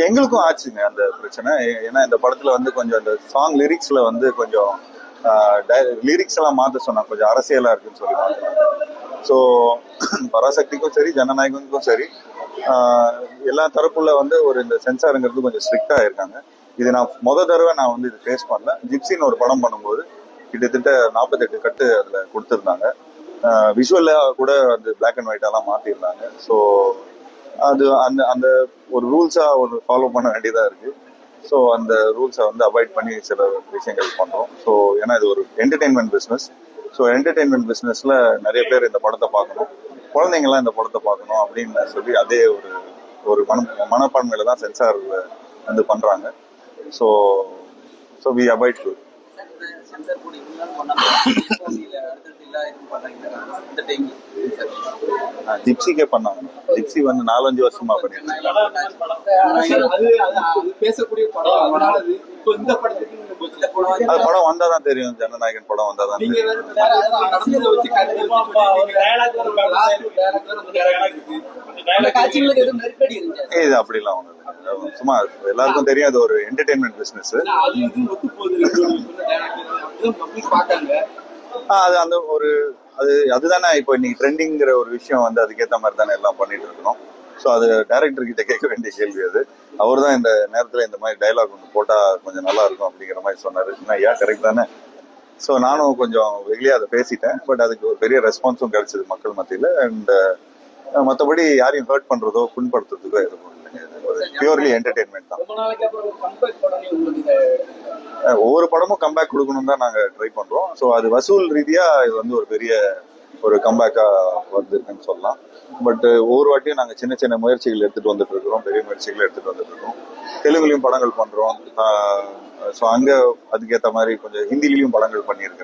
எங்களுக்கும் ஆச்சுங்க அந்த பிரச்சனை. ஏன்னா இந்த படத்துல வந்து கொஞ்சம் அந்த சாங் லிரிக்ஸ்ல வந்து கொஞ்சம் லிரிக்ஸ் எல்லாம் மாத்த சொன்னாங்க, கொஞ்சம் அரசியலா இருக்குன்னு சொல்லி மாத்தினாங்க. ஸோ பராசக்திக்கும் சரி ஜனநாயகனுக்கும் சரி எல்லா தரப்புல வந்து ஒரு இந்த சென்சாருங்கிறது கொஞ்சம் ஸ்ட்ரிக்டா இருக்காங்க. இது நான் தடவை நான் வந்து இது ஃபேஸ் பண்ணல. ஜிப்சின்னு ஒரு படம் பண்ணும்போது கிட்டத்தட்ட 48 கட்டு அதுல கொடுத்துருந்தாங்க. விஷுவலா கூட அந்த பிளாக் அண்ட் ஒயிட்டாலாம் மாத்திருந்தாங்க. ஸோ அது அந்த அந்த ஒரு ரூல்ஸா ஒரு ஃபாலோ பண்ண வேண்டியதா இருக்கு. ஸோ அந்த ரூல்ஸை வந்து அவாய்ட் பண்ணி சில விஷயங்கள் பண்றோம். ஸோ ஏன்னா இது ஒரு என்டர்டெயின்மெண்ட் பிஸ்னஸ். ஸோ என்டர்டெயின்மெண்ட் பிஸ்னஸ்ல நிறைய பேர் இந்த படத்தை பார்க்கணும், குழந்தைங்கள்லாம் இந்த படத்தை பார்க்கணும் அப்படின்னு சொல்லி அதே ஒரு ஒரு மனப்பான்மையில தான் சென்சார் வந்து பண்றாங்க. So so we avoid to ஜிப்சிக்கே பண்ணாங்க. ஜிப்சி வந்து 4-5 வருஷமா பண்ணிருக்காங்க. அது படம் வந்தாதான் தெரியும். ஜனநாயகன் படம் வந்தாதான் தெரியும். இது அப்படிலாம் ஒண்ணு சும்மா எல்லாருக்கும் தெரியும். அது ஒரு என்டர்டெயின்மெண்ட் பிசினஸ். அது அந்த ஒரு அதுதானே இப்போ இன்னைக்கு ட்ரெண்டிங்கிற ஒரு விஷயம் வந்து அதுக்கேற்ற மாதிரி தானே எல்லாம் பண்ணிட்டு இருக்கணும். ஸோ அது டைரக்டர் கிட்ட கேட்க வேண்டிய கேள்வி அது. அவர் தான் இந்த நேரத்தில் இந்த மாதிரி டைலாக் ஒன்று போட்டா கொஞ்சம் நல்லா இருக்கும் அப்படிங்கிற மாதிரி சொன்னாரு. ஏன் கரெக்ட் தானே. ஸோ நானும் கொஞ்சம் வெளியே அதை பேசிட்டேன். பட் அதுக்கு ஒரு பெரிய ரெஸ்பான்ஸும் கிடைச்சது மக்கள் மத்தியில். அண்ட் மற்றபடி யாரையும் ஹர்ட் பண்றதோ புண்படுத்துறதுக்கோ எதுவும் பியூர்லி என்டர்டெயின்மெண்ட் தான். ஒவ்வொரு படமும் கம்பேக் கொடுக்கணும் தான் நாங்க ட்ரை பண்றோம். ஸோ அது வசூல் ரீதியா இது வந்து ஒரு பெரிய ஒரு கம்பேக்கா வந்திருக்குன்னு சொல்லலாம். பட் ஒவ்வொரு வாட்டியும் நாங்க சின்ன சின்ன முயற்சிகள் எடுத்துட்டு வந்துட்டு இருக்கிறோம், பெரிய முயற்சிகள் எடுத்துட்டு வந்துட்டு இருக்கோம். தெலுங்குலயும் படங்கள் பண்றோம். ஸோ அங்க அதுக்கேற்ற மாதிரி கொஞ்சம் ஹிந்திலையும் படங்கள் பண்ணியிருக்கிறேன்.